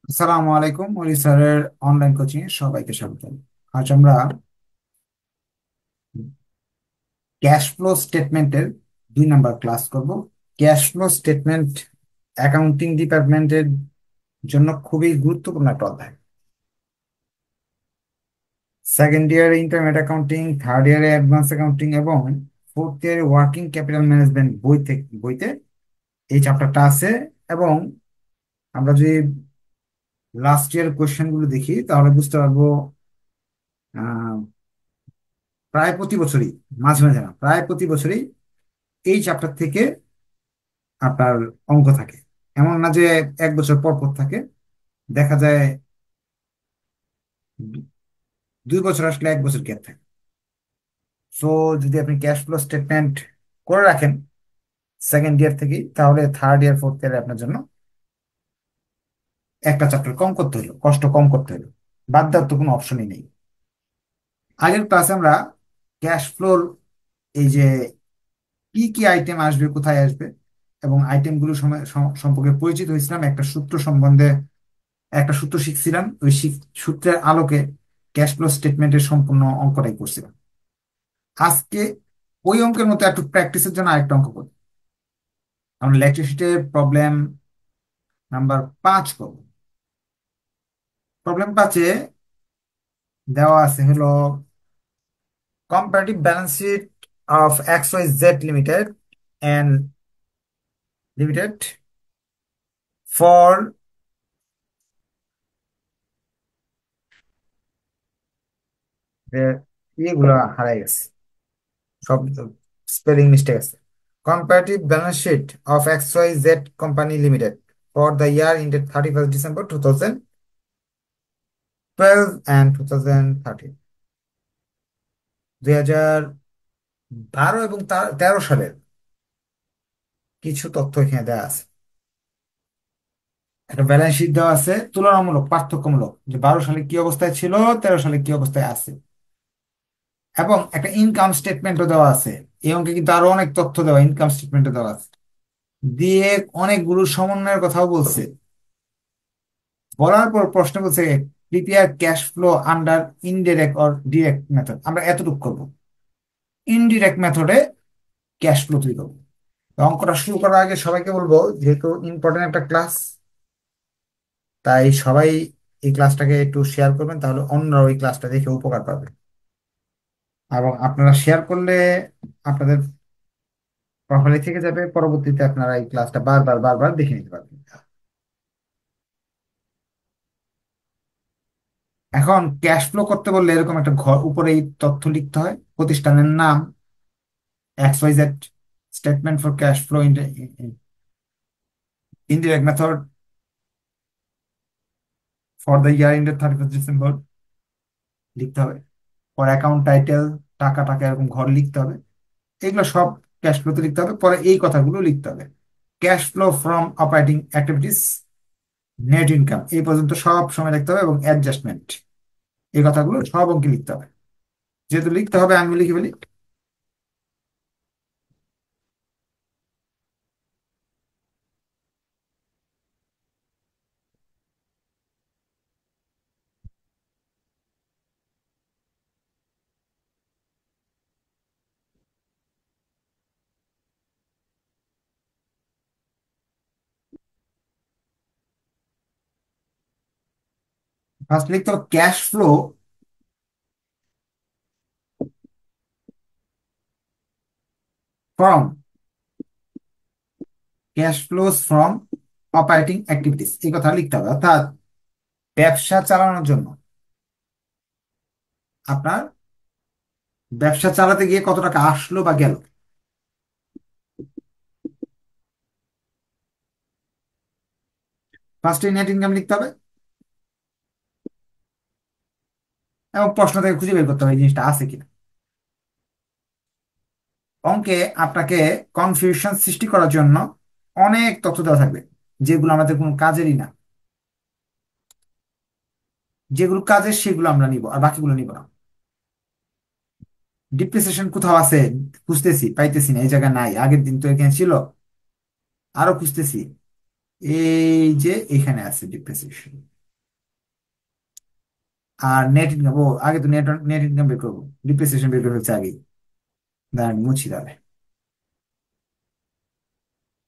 আসসালামু আলাইকুম ওলি স্যারের অনলাইন কোচিং এ সবাইকে স্বাগত। আজ আমরা ক্যাশ ফ্লো স্টেটমেন্টের 2 নাম্বার ক্লাস করব। ক্যাশ ফ্লো স্টেটমেন্ট অ্যাকাউন্টিং ডিপার্টমেন্টের জন্য খুবই গুরুত্বপূর্ণ একটা অধ্যায়। সেকেন্ড ইয়ারে ইন্টারমিডিয়েট অ্যাকাউন্টিং, থার্ড ইয়ারে অ্যাডভান্স অ্যাকাউন্টিং এবং ফোর্থ ইয়ারে ওয়ার্কিং ক্যাপিটাল ম্যানেজমেন্ট বইতে এই চ্যাপ্টারটা আছে। এবং আমরা যদি লাস্ট ইয়ার কোয়েশ্চেন গুলো দেখি তাহলে বুঝতে পারবো প্রায় প্রতি বছরই, মাঝে মাঝে না, প্রায় প্রতি বছরই এই চ্যাপ্টার থেকে আপনার অঙ্ক থাকে। এমন না যে 1 বছর পর পর থাকে, দেখা যায় 2 বছর আসলে 1 বছর গ্যাপ থাকে। সো যদি আপনি ক্যাশ ফ্লো স্টেটমেন্ট করে রাখেন সেকেন্ড ইয়ার থেকেই, তাহলে থার্ড ইয়ার ফোর্থ ইয়ারে আপনার জন্য একটা চ্যাপ্টার কম করতে হলো, কষ্ট কম করতে হলো, বাদ দেওয়ার তো কোনো অপশনই নেই। আগের ক্লাসে আমরা ক্যাশ ফ্লোর এই যে কি কি আইটেম আসবে, কোথায় আসবে এবং আইটেমগুলো সম্পর্কে পরিচিত হয়েছিলাম, একটা সূত্র সম্বন্ধে একটা সূত্র শিখছিলাম। ওই সূত্রের আলোকে ক্যাশ ফ্লো স্টেটমেন্টের সম্পূর্ণ অঙ্কটাই করছিলাম। আজকে ওই অঙ্কের মতো একটু প্র্যাকটিসের জন্য আরেকটা অঙ্ক করি। আমরা লেকচার শিটের প্রবলেম নাম্বার 5 করব। প্রবলেম 5-এ দেওয়া আছে হলো comparative balance sheet of X Y Z limited and limited for ইয়েগুলো হারাই গেছে, সব স্পেলিং মিস্টেক আছে। Comparative balance sheet of X Y Z company limited for the year ended 31 December 2012 and 2013, 2012 এবং 2013 সালের কিছু তথ্য এখানে দেওয়া আছে। একটা ব্যালেন্স শিট দেওয়া আছে তুলনামূলক পার্থক্যমূলক, যে 12 সালে কি অবস্থায় ছিল, 13 সালে কি অবস্থায় আছে। এবং একটা ইনকাম স্টেটমেন্টও দেওয়া আছে। এই অঙ্কে কিন্তু আরো অনেক তথ্য দেওয়া ইনকাম স্টেটমেন্টও দেওয়া আছে, দিয়ে অনেকগুলো সমন্বয়ের কথাও বলছে। বলার পর প্রশ্ন বলছে prepare cash flow under indirect or direct method. আমরা এতটুকু করবো, ইনডিরেক্ট মেথডে ক্যাশ ফ্লো তৈরি করবো। তো অঙ্কটা শুরু করার আগে সবাইকে বলবো, যেহেতু ইম্পর্টেন্ট একটা ক্লাস, তাই সবাই এই ক্লাসটাকে একটু শেয়ার করবেন, তাহলে অন্যরা ওই ক্লাসটা দেখে উপকার পাবে। এবং আপনারা শেয়ার করলে আপনাদের প্রোফাইলে থেকে যাবে, পরবর্তীতে আপনারা এই ক্লাসটা বারবার বারবার দেখে নিতে পারবেন। এখন ক্যাশ ফ্লো করতে বললে এরকম একটা ঘর উপরে এই তথ্য লিখতে হয়, প্রতিষ্ঠানের নাম X Y Z, statement for cash flow indirect method for the year ended 31 December লিখতে হবে। পরে অ্যাকাউন্ট টাইটেল, টাকা টাকা এরকম ঘর লিখতে হবে। এগুলো সব ক্যাশ ফ্লোতে লিখতে হবে। পরে এই কথাগুলো লিখতে হবে, cash flow from operating activities, net income, এই পর্যন্ত সব সময় লিখতে হবে। এবং অ্যাডজাস্টমেন্ট, এই কথাগুলো সব অঙ্কে লিখতে হবে। যেহেতু লিখতে হবে আমি লিখে ফেলি। ফার্স্ট লিখতে হবে cash flow from, cash flows from operating activities, এই কথা লিখতে হবে। অর্থাৎ ব্যবসা চালানোর জন্য আপনার ব্যবসা চালাতে গিয়ে কত টাকা আসলো বা গেল। ফার্স্টে নেট ইনকাম লিখতে হবে এবং প্রশ্ন থেকে খুঁজে বের করতে হবে এই জিনিসটা আছে কিনা। অঙ্কে আপনাকে কনফিউশন সৃষ্টি করার জন্য অনেক তথ্য দেওয়া থাকবে, যেগুলো আমাদের কোনো কাজেরই না। যেগুলো কাজের সেগুলো আমরা নিব, আর বাকিগুলো নিব না। ডিপ্রিসিয়েশন কোথাও আছে, খুঁজতেছি পাইতেছি না, এই জায়গায় নাই, আগের দিন তো এখানে ছিল, আরো খুঁজতেছি, এই যে এখানে আছে ডিপ্রিসিয়েশন। আর নেট ইনকাম, ও আগে তো নেট নেট ইনকাম বের করবো, ডিপ্রিসিয়েশন বের করে হচ্ছে আগে। দাঁড়ান মুছি তাহলে।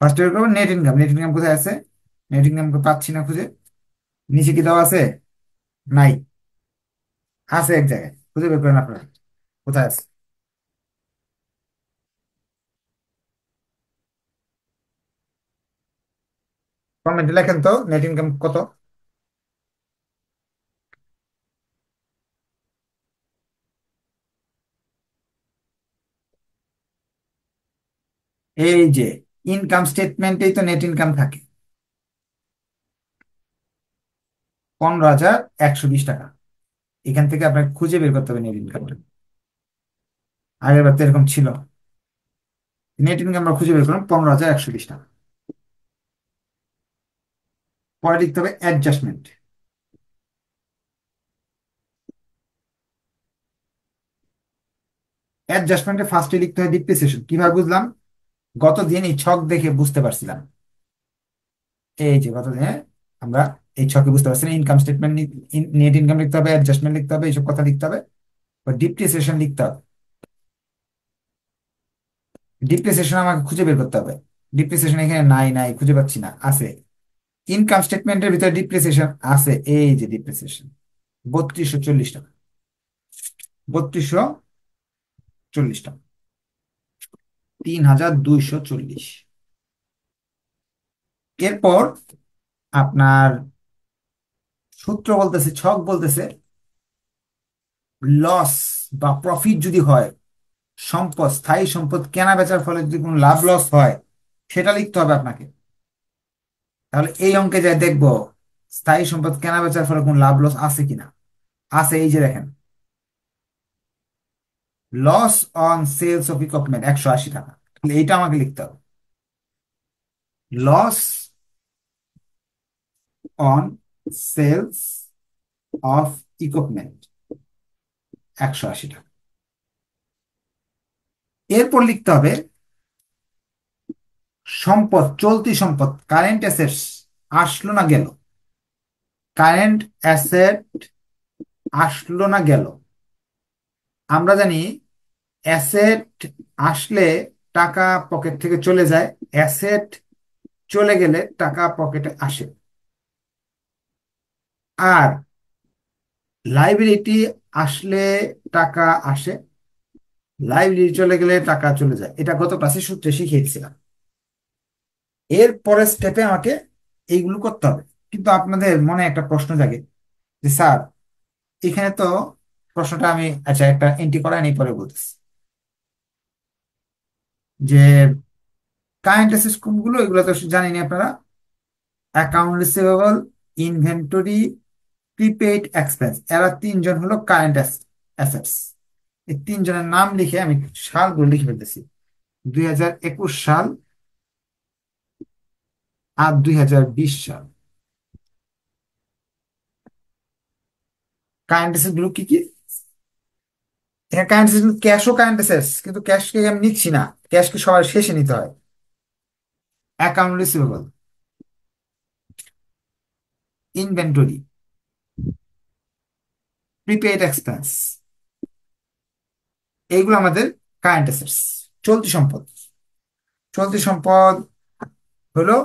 ফার্স্ট বের করবো নেট ইনকাম। নেট ইনকাম কোথায় আছে? নেট ইনকাম পাচ্ছি না খুঁজে। নিচে কি দেওয়া আছে? নাই। আছে এক জায়গায়, খুঁজে বের করেন আপনারা কোথায় আছে। কমেন্টে লেখেন তো নেট ইনকাম কত। এই যে ইনকাম স্টেটমেন্টেই তো নেট ইনকাম থাকে, 15,120 টাকা। এখান থেকে আপনাকে খুঁজে বের করতে হবে নেট ইনকামটা। আগের বার তো এরকম ছিল। নেট ইনকাম আমরা খুঁজে বের করলাম 15,120 টাকা। পরে লিখতে হবে অ্যাডজাস্টমেন্ট। অ্যাডজাস্টমেন্টে ফার্স্টে লিখতে হয় ডিপ্রিসিয়েশন। কিভাবে বুঝলাম? গত দিন এই ছক দেখে বুঝতে পারছিলাম। এই যে গত দিনে আমরা এই ছকে বুঝতে পারছিলাম ইনকাম স্টেটমেন্ট, নেট ইনকাম লিখতে হবে, অ্যাডজাস্টমেন্ট লিখতে হবে, এইসব কথা লিখতে হবে। ডিপ্রিসিয়েশন লিখতে হবে। ডিপ্রিসিয়েশন আমাকে খুঁজে বের করতে হবে। ডিপ্রিসিয়েশন এখানে নাই, নাই খুঁজে পাচ্ছি না। আছে, ইনকাম স্টেটমেন্টের ভিতরে ডিপ্রিসিয়েশন আছে। এই যে ডিপ্রিসিয়েশন 3240 টাকা। 3240 টাকা, 3240। এরপর আপনার সূত্র বলতেছে, ছক বলতেছে লস বা প্রফিট যদি হয়, সম্পদ, স্থায়ী সম্পদ কেনা বেচার ফলে যদি কোনো লাভ লস হয়, সেটা লিখতে হবে আপনাকে। তাহলে এই অঙ্কে যাই দেখবো স্থায়ী সম্পদ কেনা বেচার ফলে কোনো লাভ লস আছে কিনা। আছে, এই যে দেখেন, loss on sales of equipment 180 টাকা। তাহলে এইটা আমাকে লিখতে হবে, loss on sales of equipment 180 টাকা। এরপর লিখতে হবে সম্পদ, চলতি সম্পদ, কারেন্ট অ্যাসেটস আসলো না গেল। কারেন্ট অ্যাসেট আসলো না গেল। আমরা জানি অ্যাসেট আসলে টাকা পকেট থেকে চলে যায়, অ্যাসেট চলে গেলে টাকা পকেটে আসে। আর লাইবিলিটি আসলে টাকা আসে, লাইবিলিটি চলে গেলে টাকা চলে যায়। এটা গত ক্লাসে সূত্রে শিখিয়েছিলাম। এর পরের স্টেপে আমাকে এইগুলো করতে হবে। কিন্তু আপনাদের মনে একটা প্রশ্ন জাগে যে স্যার, এখানে তো প্রশ্নটা আমি, আচ্ছা একটা এন্ট্রি করা নেই পরে বলতেছি, যে কারেন্ট অ্যাসেটস কোনগুলো, এগুলো তো জানেন আপনারা। Account receivable, inventory, prepaid expense, এরা তিনজন হলো কারেন্ট অ্যাসেটস। এই তিনজনের নাম লিখে আমি সালগুলো লিখে ফেলতেছি, 2021 সাল আর 2020 সাল। কারেন্ট অ্যাসেট গুলো কি কি? এখানে কারেন্ট অ্যাসেট, ক্যাশও কারেন্ট অ্যাসেটস, কিন্তু ক্যাশকে আমি নিচ্ছি না, ক্যাশকে সবার শেষে নিতে হয়। Account receivable, inventory, prepaid expense, এইগুলো আমাদের কারেন্ট অ্যাসেটস, চলতি সম্পদ। চলতি সম্পদ হলো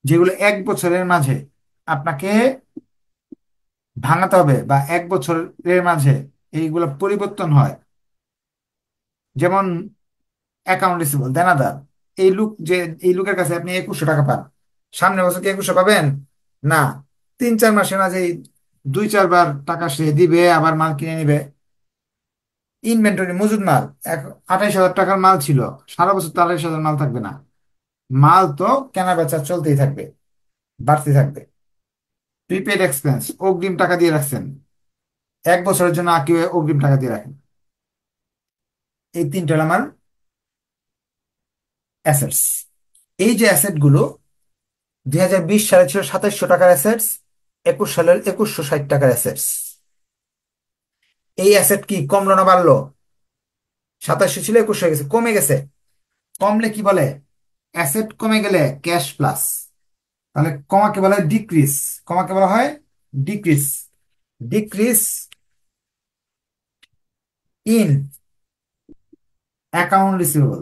যেগুলো 1 বছরের মাঝে আপনাকে ভাঙাতে হবে, বা 1 বছরের মাঝে এইগুলো পরিবর্তন হয়। যেমন অ্যাকাউন্ট রিসিভেবল, দেনাদার। এই লোক যে, এই লোকের কাছে আপনি 2100 টাকা পান, সামনের বছর কি 2100 পাবেন? না। 3-4 মাসের মাঝে 2-4 বার টাকা সে দিবে, আবার মাল কিনে নিবে। ইনভেন্টরি, মজুদ মাল। 28,000 টাকার মাল ছিল, সারা বছর তো 28,000 মাল থাকবে না। মাল তো কেনা বেচা চলতেই থাকবে, বাড়তে থাকবে। প্রিপেড এক্সপেন্স, অগ্রিম টাকা দিয়ে রাখছেন, 1 বছরের জন্য কেউ অগ্রিম টাকা দিয়ে রাখেন। এই তিনটা হলো আমার অ্যাসেটস। এই যে অ্যাসেট গুলো 2020 সালে ছিল 2700 টাকার অ্যাসেটস, 21 সালের 2160 টাকার অ্যাসেটস। এই অ্যাসেট কি কমলো না বাড়লো? 2700 ছিল 21 হয়ে গেছে, কমে গেছে। কমলে কি বলে? অ্যাসেট কমে গেলে ক্যাশ প্লাস। তাহলে কমাকে বলা হয় ডিক্রিজ, কমাকে বলা হয় decrease. Decrease in account receivable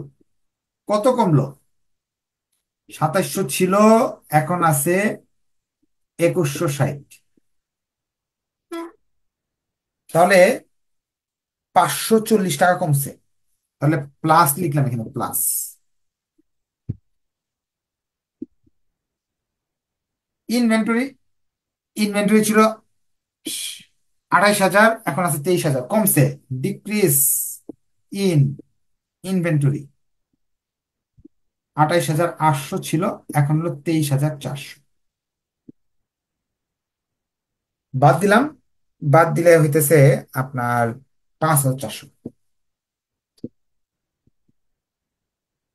কত কমলো? 2700 ছিল, এখন আছে 2160। তাহলে 540 টাকা কমছে। তাহলে প্লাস লিখলাম এখানে, প্লাস। ইনভেন্টরি, ইনভেন্টরি ছিল 28,000, এখন আছে 23,000, কমছে। ডিক্রিজ ইন ইনভেন্টরি, 28,800 ছিল, এখন হলো 23,400। বাদ দিলাম, বাদ দিলে হইতেছে আপনার 5,400।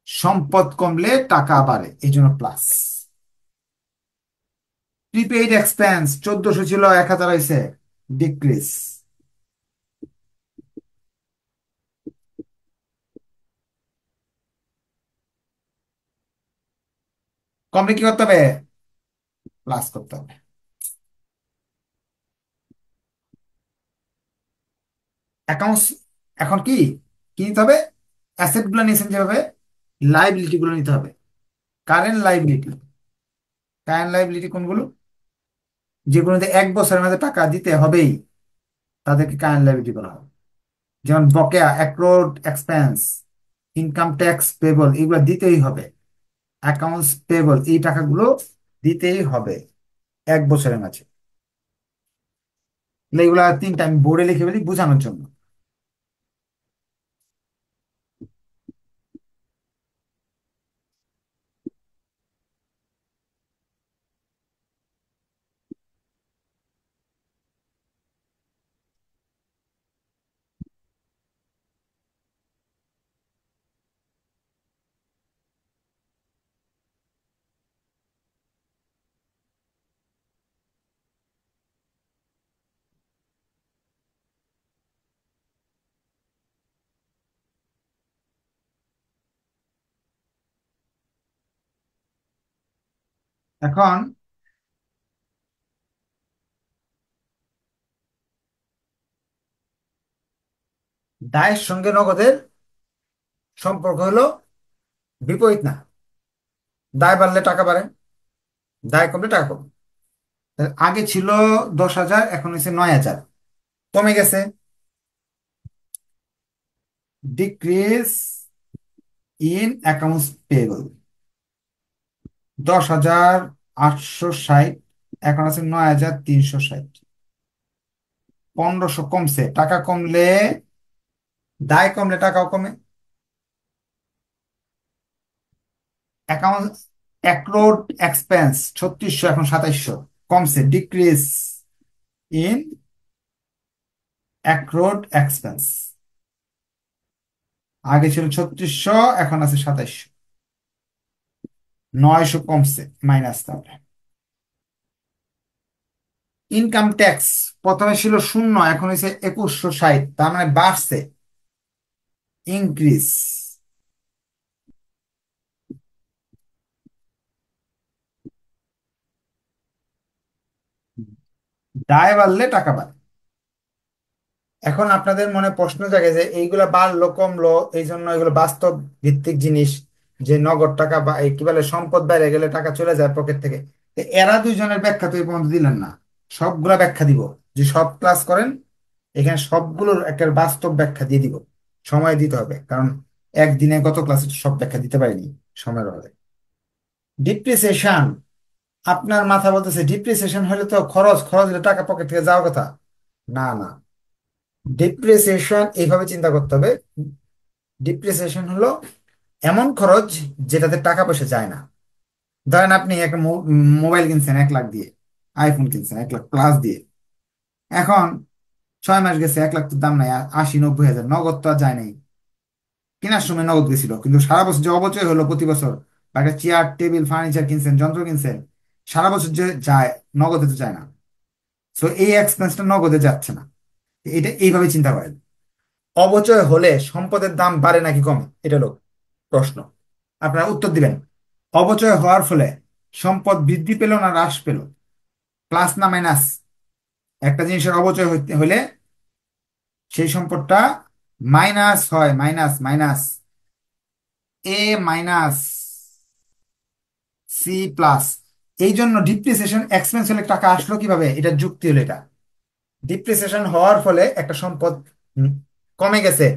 সম্পদ কমলে টাকা বাড়ে, এই জন্য প্লাস। প্রিপেইড এক্সপেন্স 1400 ছিল, 1,000 হয়েছে, ডিক্রিজ। কমলে কি করতে হবে? প্লাস করতে হবে। অ্যাকাউন্টস, এখন কি কি নিতে হবে? অ্যাসেট গুলো নিয়েছেন যেভাবে, লাইবিলিটি গুলো নিতে হবে। কারেন্ট লাইবিলিটি, কারেন্ট লাইবিলিটি কোনগুলো? যেগুলোতে 1 বছরের মধ্যে টাকা দিতে হবেই, তাদেরকে কারেন্ট লাইবিলিটি বলা হয়। যেমন বকেয়া, অ্যাক্রোড এক্সপেন্স, ইনকাম ট্যাক্স পেবল, এগুলো দিতেই হবে। অ্যাকাউন্টস পেবল, এই টাকাগুলো দিতেই হবে 1 বছরের মাঝে। তাহলে এগুলা তিনটা আমি বোর্ডে লিখে ফেলি বোঝানোর জন্য। এখন দায়ের সঙ্গে নগদের সম্পর্ক হলো বিপরীত না। দায় বাড়লে টাকা বাড়ে, দায় কমলে টাকা কমে। তাহলে আগে ছিল 10,000, এখন হচ্ছে 9,000, কমে গেছে। ডিক্রিজ ইন অ্যাকাউন্টস পেয়েবল, 10,860, এখন আছে 9,360। 1500 কমছে। টাকা কমলে, দায় কমলে টাকাও কমে। অ্যাকাউন্ট অ্যাক্রোড এক্সপেন্স 3600, এখন 2700, কমছে। ডিক্রিজ ইন অ্যাক্রোড এক্সপেন্স, আগে ছিল 3600, এখন আছে 2700, 900 কমছে, মাইনাস। তাহলে ইনকাম ট্যাক্স প্রথমে ছিল 0, এখন হয়েছে 2160, তার মানে বাড়ছে, ইনক্রিজ। দায় বাড়লে টাকা বাড়ে। এখন আপনাদের মনে প্রশ্ন জাগে যে এইগুলা বাড়লো কমলো, এই জন্য এগুলো বাস্তব ভিত্তিক জিনিস, যে নগদ টাকা বা এই কি বলে সম্পদ বেড়ে গেলে টাকা চলে যায় পকেট থেকে। তো এরা দুইজনের ব্যাখ্যা তো এই পর্যন্ত দিলেন না। সবগুলা ব্যাখ্যা দিব, যে সব ক্লাস করেন, এখানে সবগুলোর একটা বাস্তব ব্যাখ্যা দিয়ে দিব। সময় দিতে হবে, কারণ একদিনে গত ক্লাসে সব ব্যাখ্যা দিতে পারিনি সময়ের অভাবে। ডিপ্রিসিয়েশন, আপনার মাথা বলতেছে ডিপ্রিসিয়েশন হলে তো খরচ, খরচ হলে টাকা পকেট থেকে যাওয়ার কথা। না না, ডিপ্রিসিয়েশন এইভাবে চিন্তা করতে হবে। ডিপ্রিসিয়েশন হলো এমন খরচ যেটাতে টাকা পয়সা যায় না। ধরেন আপনি একটা মোবাইল কিনছেন 1 লাখ দিয়ে, আইফোন কিনছেন 1 লাখ প্লাস দিয়ে। এখন 6 মাস গেছে, 1 লাখ তো দাম নাই, 80-90 হাজার, নগদ তো আর যায় নাই। কেনার সময় নগদ গেছিল, কিন্তু সারা বছর যে অপচয় হলো প্রতি বছর, বা একটা চেয়ার টেবিল ফার্নিচার কিনছেন, যন্ত্র কিনছেন, সারা বছর যে যায়, নগদে তো যায় না। তো এই এক্সপেন্সটা নগদে যাচ্ছে না। এটা এইভাবে চিন্তা করেন। অপচয় হলে সম্পদের দাম বাড়ে নাকি কমে, এটা হলো প্রশ্ন। আপনারা উত্তর দিবেন। অপচয় হওয়ার ফলে সম্পদ বৃদ্ধি পেল না হ্রাস পেল? প্লাস না মাইনাস? একটা জিনিসের অপচয় হইতে হলে সেই সম্পদটা মাইনাস হয়, মাইনাস মাইনাস এ মাইনাস সি প্লাস। এই জন্য ডিপ্রিসিয়েশন এক্সপেন্স হলে টাকা আসলো কিভাবে, এটা যুক্তি হলো এটা। ডিপ্রিসিয়েশন হওয়ার ফলে একটা সম্পদ হুম, কমে গেছে,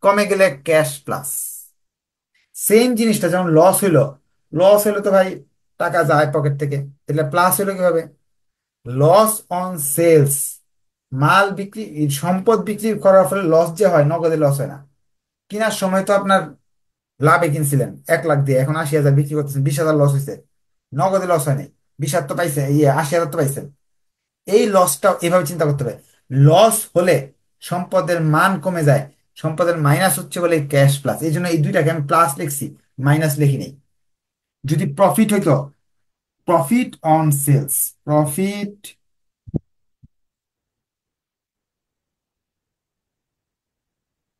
কমে গেলে ক্যাশ প্লাস। সেম জিনিসটা যেমন লস হইলো, লস হইলো তো ভাই টাকা যায় পকেট থেকে, তাহলে প্লাস হইলো কিভাবে, লস অন সেলস। মাল বিক্রি, সম্পদ বিক্রি করার ফলে লস যে হয়, নগদে লস হয় না। কেনার সময় তো আপনার লাভে কিনছিলেন 1 লাখ দিয়ে, এখন 80,000 বিক্রি করতেছেন, 20,000 লস হয়েছে, নগদে লস হয় নাই। 20,000 তো পাইছে, 80,000 তো পাইছেন। এই লসটা এভাবে চিন্তা করতে হবে। লস হলে সম্পদের মান কমে যায়, সম্পদের মাইনাস হচ্ছে বলে ক্যাশ প্লাস। এই জন্য এই দুইটাকে আমি প্লাস লিখছি, মাইনাস লিখি নেই। যদি প্রফিট হইতো, profit on sales, profit,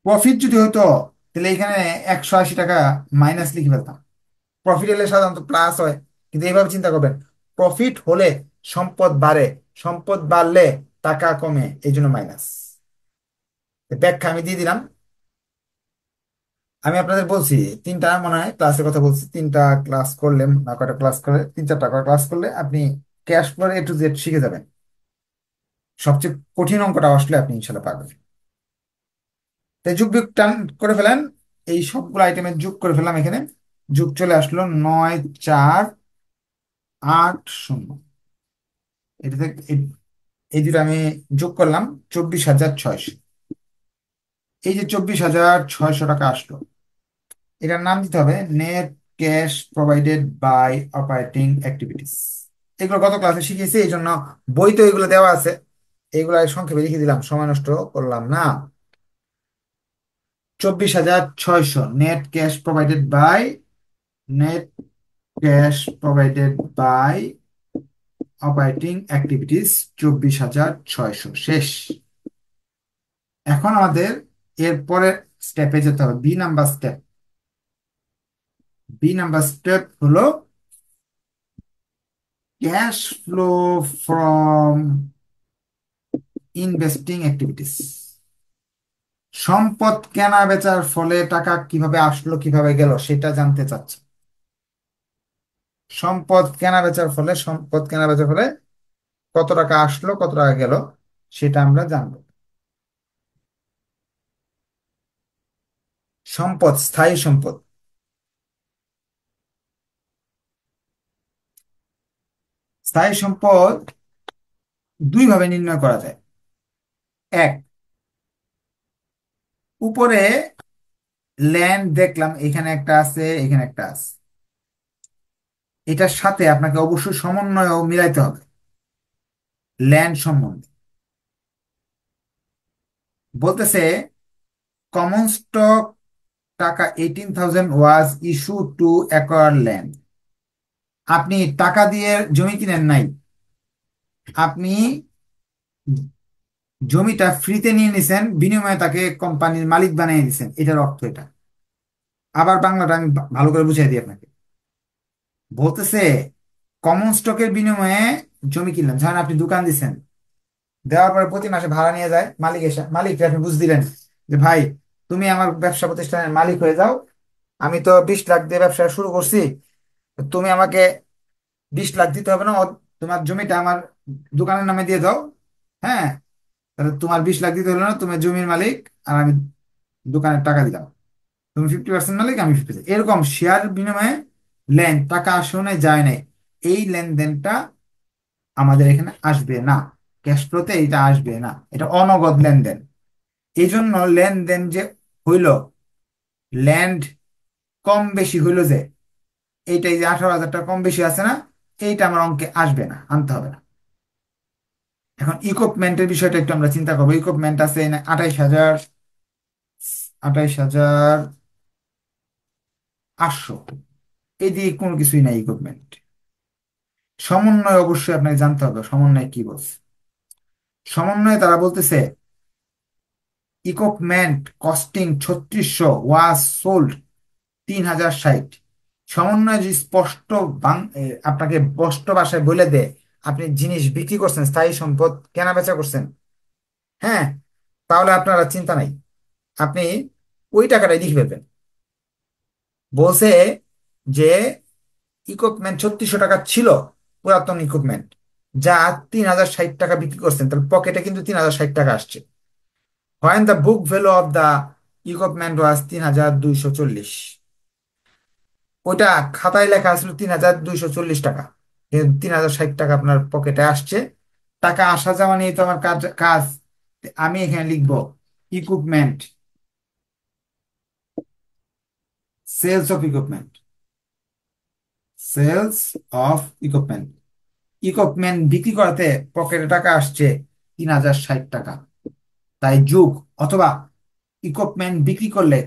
profit যদি হতো তাহলে এখানে 180 টাকা মাইনাস লিখে ফেলতাম। প্রফিট হলে সাধারণত প্লাস হয়, কিন্তু এইভাবে চিন্তা করবেন, প্রফিট হলে সম্পদ বাড়ে, সম্পদ বাড়লে টাকা কমে, এই জন্য মাইনাস। ব্যাখ্যা আমি দিয়ে দিলাম। আমি আপনাদের বলছি, তিনটা মনে হয় ক্লাসের কথা বলছি, তিনটা ক্লাস করলে না কয়টা ক্লাস করে, 3-4টা ক্লাস করলে আপনি cash floor A to Z শিখে যাবেন। সবচেয়ে কঠিন অঙ্কটা আসলে আপনি ইনশাল্লাহ পারবেন। তাই যুগ বিয়োগ টান করে ফেলেন। এই সবগুলো আইটেমের যোগ করে ফেললাম এখানে। যোগ চলে আসলো 9,4,8,0। এটা থেকে এই দুটো আমি যোগ করলাম, 24,600। এই যে 24,600 টাকা আসলো, এটার নাম দিতে হবে net cash provided by operating activities. এগুলো গত ক্লাসে শিখিয়েছি, এই জন্য বই তো এগুলো দেওয়া আছে, এগুলো সংক্ষেপে লিখে দিলাম, সময় নষ্ট করলাম না। 24,600 net cash provided by, net cash provided by operating activities 24,600 শেষ। এখন আমাদের এর পরের স্টেপে যেতে হবে, B number step. B number step হলো cash flow from investing activities. সম্পদ কেনা বেচার ফলে টাকা কিভাবে আসলো কিভাবে গেল সেটা জানতে চাচ্ছি। সম্পদ কেনা বেচার ফলে, সম্পদ কেনা বেচার ফলে কত টাকা আসলো কত টাকা গেল সেটা আমরা জানবো। সম্পদ, স্থায়ী সম্পদ। স্থায়ী সম্পদ দুই ভাবে নির্ণয় করা যায়। এক, উপরে ল্যান্ড দেখলাম, এখানে একটা আছে, এখানে একটা আছে, এটার সাথে আপনাকে অবশ্যই সমন্বয়ও মিলাইতে হবে ল্যান্ড সম্বন্ধে। বলতেছে কমন স্টক টাকা 18,000 ওয়াজ ইস্যু টু অ্যাকোয়ার ল্যান্ড। আপনি টাকা দিয়ে জমি কিনেন নাই, আপনি জমিটা ফ্রিতে নিয়ে নিছেন, বিনিময়ে তাকে কোম্পানির মালিক বানিয়ে দিচ্ছেন, এটার অর্থ এটা। আবার বাংলাটা আমি ভালো করে বুঝাই দিই আপনাকে। বলতেছে কমন স্টকের বিনিময়ে জমি কিনলেন, ধরেন আপনি দোকান দিচ্ছেন, দেওয়ার পরে প্রতি মাসে ভাড়া নিয়ে যায় মালিক, এসে মালিককে আপনি বুঝ দিলেন যে ভাই তুমি আমার ব্যবসা প্রতিষ্ঠানের মালিক হয়ে যাও, আমি তো 20 লাখ দিয়ে ব্যবসা শুরু করছি, তো তুমি আমাকে 20 লাখ দিতে হবে না, তোমার জমিটা আমার দোকানের নামে দিয়ে দাও। হ্যাঁ, তাহলে তোমার 20 লাখ দিতে হলো না, তুমি জমির মালিক আর আমি দোকানের টাকা দিলাম, তুমি 50% মালিক, আমি 50%। এরকম শেয়ার বিনিময়ে লেন, টাকা আসেও নাই যায় নাই, এই লেনদেনটা আমাদের এখানে আসবে না, ক্যাশ ফ্লোতে এটা আসবে না, এটা অনগদ লেনদেন। এই জন্য লেনদেন যে হইল, ল্যান্ড কম বেশি হইল যে, এইটাই যে 18,000 টাকা কম বেশি আছে না, এইটা আমার অঙ্কে আসবে না, আনতে হবে না। এখন ইকুইপমেন্টের বিষয়টা একটু আমরা চিন্তা করবো। ইকুইপমেন্ট আছে এখানে 28,000, 28,800, এদিকে কোনো কিছুই নাই ইকুইপমেন্ট। সমন্বয় অবশ্যই আপনাকে জানতে হবে, সমন্বয় কি বলছে। সমন্বয়ে তারা বলতেছে ইকুইপমেন্ট কস্টিং 3600 ওয়াজ সোল্ড 3,060। সমন্বয় যে স্পষ্ট আপনাকে স্পষ্ট ভাষায় বলে দেয় আপনি জিনিস বিক্রি করছেন, স্থায়ী সম্পদ কেনা বেচা করছেন, হ্যাঁ, তাহলে আপনার আর চিন্তা নাই, আপনি ওই টাকাটাই লিখে ফেলবেন। বলছে যে ইকুইপমেন্ট 3600 টাকা ছিল, পুরাতন ইকুইপমেন্ট, যা 3060 টাকা বিক্রি করছেন, তাহলে পকেটে কিন্তু 3060 টাকা আসছে। When the book value of the equipment was 3240, ওইটা খাতায় লেখা আসলো 3240 টাকা, কিন্তু 3060 টাকা আপনার পকেটে আসছে। টাকা আসা যাওয়া নিয়ে তো আমার কাজ কাজ। আমি এখানে লিখবো equipment, sales of equipment, sales of equipment, equipment বিক্রি করাতে পকেটে টাকা আসছে 3060 টাকা, তাই যুগ, অথবা ইকুইপমেন্ট বিক্রি করলে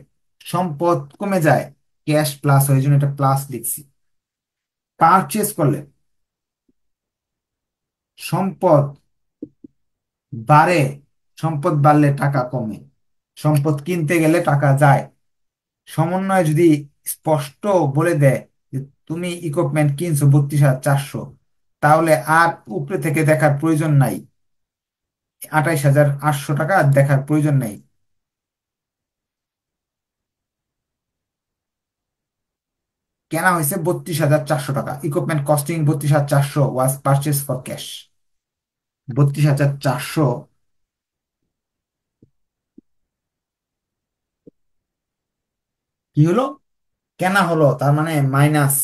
সম্পদ কমে যায়, ক্যাশ প্লাস হয়, এই জন্য এটা প্লাস লিখছি। পারচেস করলে সম্পদ বাড়ে, সম্পদ বাড়লে টাকা কমে, সম্পদ কিনতে গেলে টাকা যায়। সমন্বয় যদি স্পষ্ট বলে দেয় যে তুমি ইকুইপমেন্ট কিনছো 32,400, তাহলে আর উপরে থেকে দেখার প্রয়োজন নাই, 28,800 টাকা আর দেখার প্রয়োজন নাই। কেনা হয়েছে 32,400 টাকা, equipment costing 32,400 was purchase for cash. 32,400 কি হলো, কেনা হলো, তার মানে মাইনাস,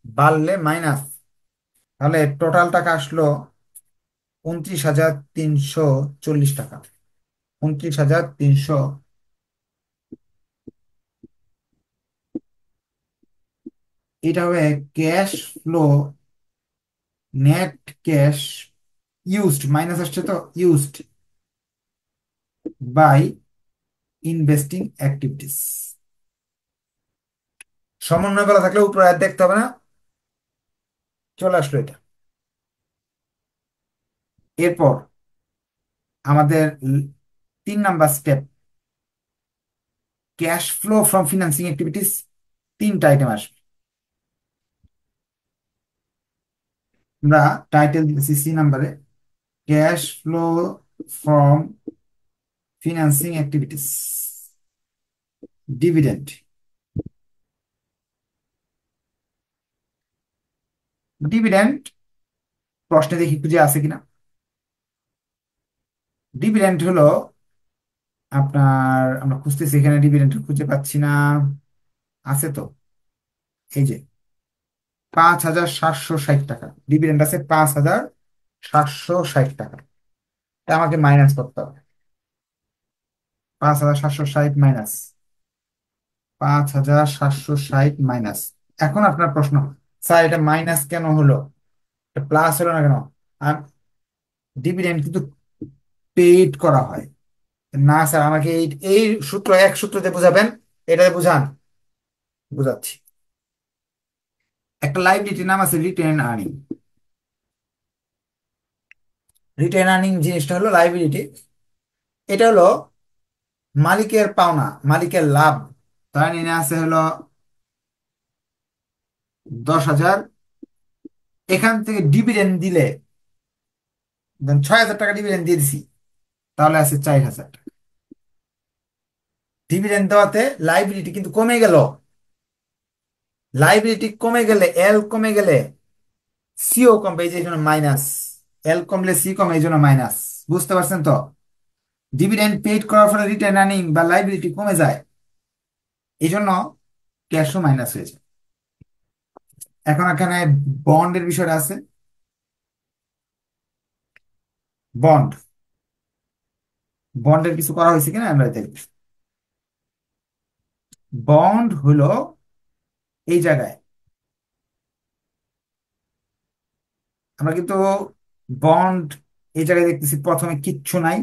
বাড়লে মাইনাস, তাহলে টোটাল টাকা আসলো 29,340 টাকা। 29,300, এটা হবে cash flow, net cash used, minus আসছে তো, ইউজড বাই ইনভেস্টিং অ্যাক্টিভিটিস। সমন্বয় করা থাকলে উপরে আর দেখতে হবে না, চলে আসলো এটা। এরপর আমাদের 3 number step, cash flow from financing activities. 3টা আইটেম আসবে, আমরা টাইটেল দিতেছি C নাম্বারে, cash flow from financing activities, dividend. Dividend প্রশ্নে দেখি খুঁজে আছে কিনা। ডিভিডেন্ড হলো আপনার, আমরা খুঁজতেছি এখানে, ডিভিডেন্ড খুঁজে পাচ্ছি না, আছে তো, এই যে 5,760 টাকা ডিভিডেন্ড আছে, 5,760 টাকা, এটা আমাকে মাইনাস করতে হবে। 5,760 মাইনাস 5,760 মাইনাস, এখন আপনার প্রশ্ন, স্যার এটা মাইনাস কেন হলো, এটা প্লাস হলো না কেন? আর ডিভিডেন্ড কিন্তু পেইড করা হয়। না স্যার, আমাকে এই এই সূত্র, এক সূত্রতে বুঝাবেন, এটাতে বুঝান। বুঝাচ্ছি। একটা লাইবিলিটির নাম আছে রিটেন আর্নিং। রিটেন আর্নিং জিনিসটা হলো লাইবিলিটি, এটা হলো মালিকের পাওনা, মালিকের লাভ। তার নিয়ে আছে হলো 10,000, এখান থেকে ডিভিডেন্ড দিলে, ধরেন 6,000 টাকা ডিভিডেন্ড দিয়ে দিছি, তাহলে আছে 4,000 টাকা। ডিভিডেন্ড দেওয়াতে লাইবিলিটি কিন্তু কমে গেল, লাইবিলিটি কমে গেলে, এল কমে গেলে সিও কমবে, এই যে জন্য মাইনাস, এল কমলে সি কমে, এই জন্য মাইনাস। বুঝতে পারছেন তো? ডিভিডেন্ড পেইড করার ফলে রিটেন আর্নিং বা লাইবিলিটি কমে যায়, এই জন্য ক্যাশও মাইনাস হয়ে যায়। এখন এখানে বন্ডের বিষয়টা আছে, বন্ড, বন্ডের কিছু করা হয়েছে কিনা আমরা দেখব। বন্ড হলো এই জায়গায়, আমরা কিন্তু বন্ড এই জায়গায় দেখতেছি, প্রথমে কিচ্ছু নাই,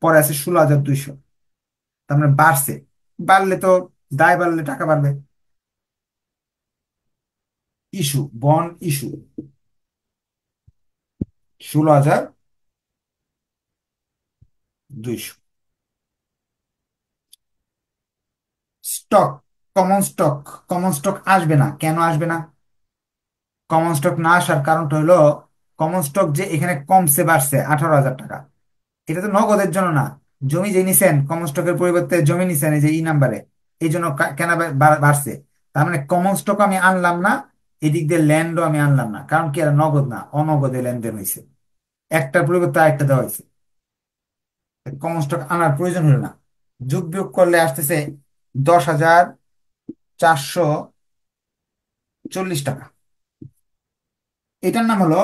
পরে আছে 16,200, তার মানে বাড়ছে। বাড়লে তো, দায় বাড়লে টাকা বাড়বে। Issue, bond issue 16,200। Stock, common stock, common stock আসবে না, কেন আসবে না? কমন স্টক না আসার কারণটা হলো, কমন স্টক যে এখানে কমছে বাড়ছে 18,000 টাকা, এটা তো নগদের জন্য না। জমি যে নিছেন, কমন স্টকের পরিবর্তে জমি নিছেন এই যে ই নাম্বারে, এই জন্য কেনা বাড়ছে। তার মানে কমন স্টক আমি আনলাম না, এদিক দিয়ে ল্যান্ডও আমি আনলাম না, কারণ কি এরা নগদ না, অনগদে লেনদেন হয়েছে, একটার পরিবর্তে আরেকটা দেওয়া হয়েছে। কমন স্টক আনার প্রয়োজন হলো না। যোগ বিয়োগ করলে আসতেছে 10,440 টাকা। এটার নাম হলো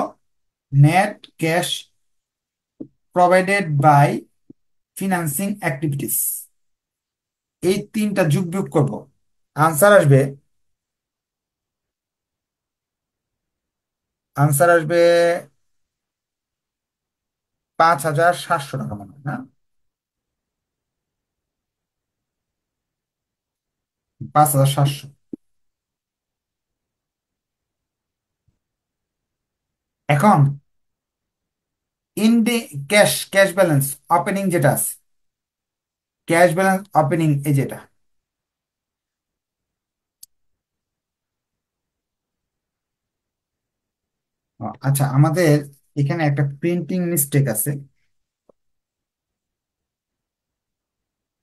net cash provided by financing activities. এই তিনটা যোগ বিয়োগ করবো, আনসার আসবে, আনসার আসবে 5,700 টাকা মনে হয় না? 5,700। এখন ইন্ডে ক্যাশ ক্যাশ ব্যালেন্স ওপেনিং যেটা আছে, ক্যাশ ব্যালেন্স ওপেনিং এই যেটা, আচ্ছা আমাদের এখানে একটা প্রিন্টিং মিস্টেক আছে।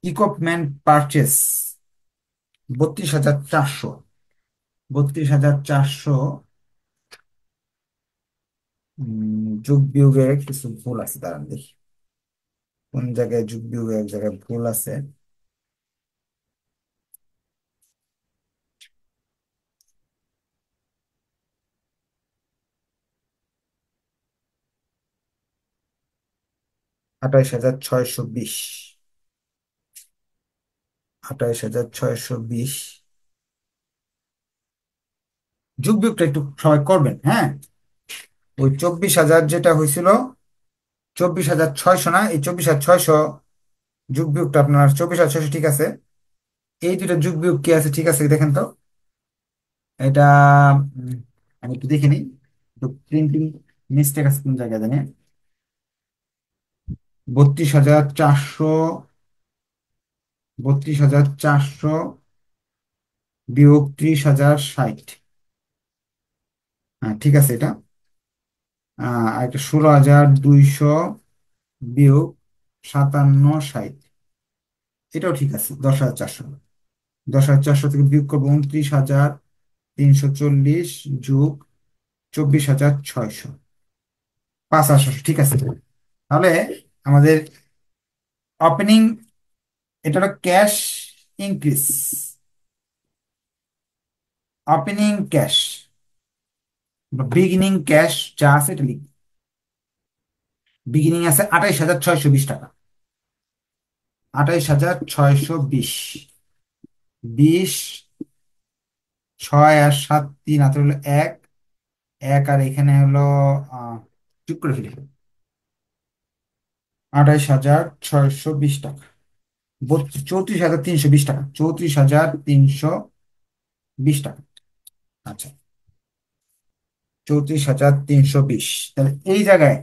ইকুইপমেন্ট পারচেস 32,400, 32,400 যোগ বিয়োগে কিছু ভুল আছে, দাঁড়ান দেখি কোন জায়গায় যোগ বিয়োগে এক জায়গায় ভুল আছে। 28,620, 28,620 যোগ বিয়োগটা একটু সবাই করবেন, হ্যাঁ। ওই 24,000 যেটা হয়েছিল, 24,600 না, এই 24,600 যোগ বিয়োগটা আপনার 24,600 ঠিক আছে। এই দুটো যোগ বিয়োগ কি আছে ঠিক আছে দেখেন তো। এটা উম, আমি একটু দেখে নিই, একটু প্রিন্টিং মিস্টেক আছে কোন জায়গায় জানি। 32,400, 32,400 বিয়োগ 30,060, হ্যাঁ ঠিক আছে এটা। আর একটা 16,200 বিয়োগ 57,60, এটাও ঠিক আছে। 10,400, 10,400 থেকে বিয়োগ করবো 29,340 যোগ 24,600, 5,800 ঠিক আছে। তাহলে আমাদের ওপেনিং, এটা হলো cash increase, opening cash, beginning cash যা আছে এটা লিখব। বিগিনিং আছে 28,620 টাকা, 28,620, 20, 6 আর 7, 3 হাতে হলো এক, এক আর এখানে হলো আহ যোগ করে ফেলি, 28,620 টাকা, 34,320 টাকা, 34,320 টাকা। আচ্ছা, 34,320, তাহলে এই জায়গায়,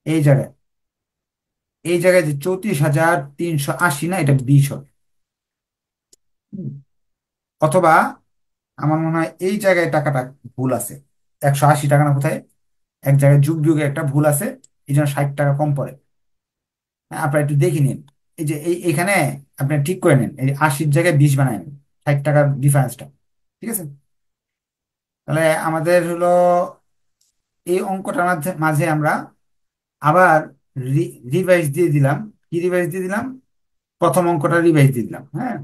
এই জায়গায়, এই জায়গায় যে 34,380 না, এটা 20 হবে। হুম। অথবা আমার মনে হয় এই জায়গায় টাকাটা ভুল আছে, 180 টাকা না কোথায়, এক জায়গায় যুগ যুগে একটা ভুল আছে, এই জন্য 60 টাকা কম পড়ে। হ্যাঁ, আপনারা একটু দেখে নিন, এই যে এখানে আপনি ঠিক করে নিন, এই 80-র জায়গায় 20 বানায় নিন, 60 টাকার ডিফারেন্সটা, ঠিক আছে। তাহলে আমাদের হলো এই অঙ্কটার মাঝে মাঝে আমরা আবার রিভাইজ দিয়ে দিলাম। কি রিভাইজ দিয়ে দিলাম? প্রথম অঙ্কটা রিভাইজ দিয়ে দিলাম, হ্যাঁ।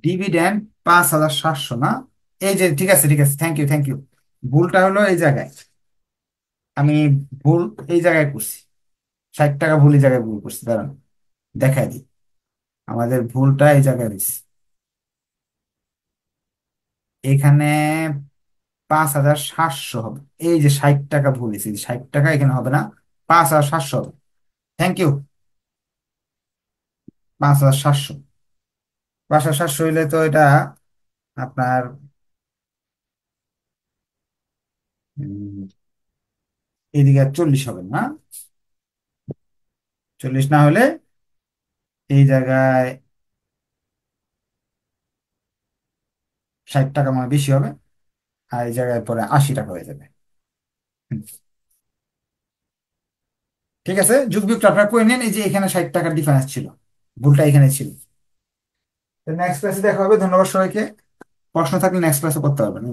ডিভিডেন্ড 5,700 না, এই যে ঠিক আছে ঠিক আছে, থ্যাংক ইউ থ্যাংক ইউ। ভুলটা হলো এই জায়গায়, আমি ভুল এই জায়গায় করছি, 60 টাকা ভুল এই জায়গায় ভুল করছি, দাঁড়ান দেখাই দিই। আমাদের ভুলটা এই জায়গায় হয়েছে, এখানে 5,700 হবে। এই যে 60 টাকা ভুল হয়েছে, 60 টাকা এখানে হবে না, 5,700 হবে। Thank you. 5,700, 5,700 হইলে তো এটা আপনার উম, এইদিকে 40 হবে না, 40 না হলে এই জায়গায় 60 টাকা মানে বেশি হবে, আর এই জায়গায় পরে 80 টাকা হয়ে যাবে। হুম, ঠিক আছে, যুগ বিয়োগটা আপনারা করে নিন, এই যে এখানে 60 টাকার ডিফারেন্স ছিল, ভুলটা এখানে ছিল। নেক্সট ক্লাসে দেখা হবে, ধন্যবাদ সবাইকে। প্রশ্ন থাকলে নেক্সট ক্লাসে করতে পারবেন।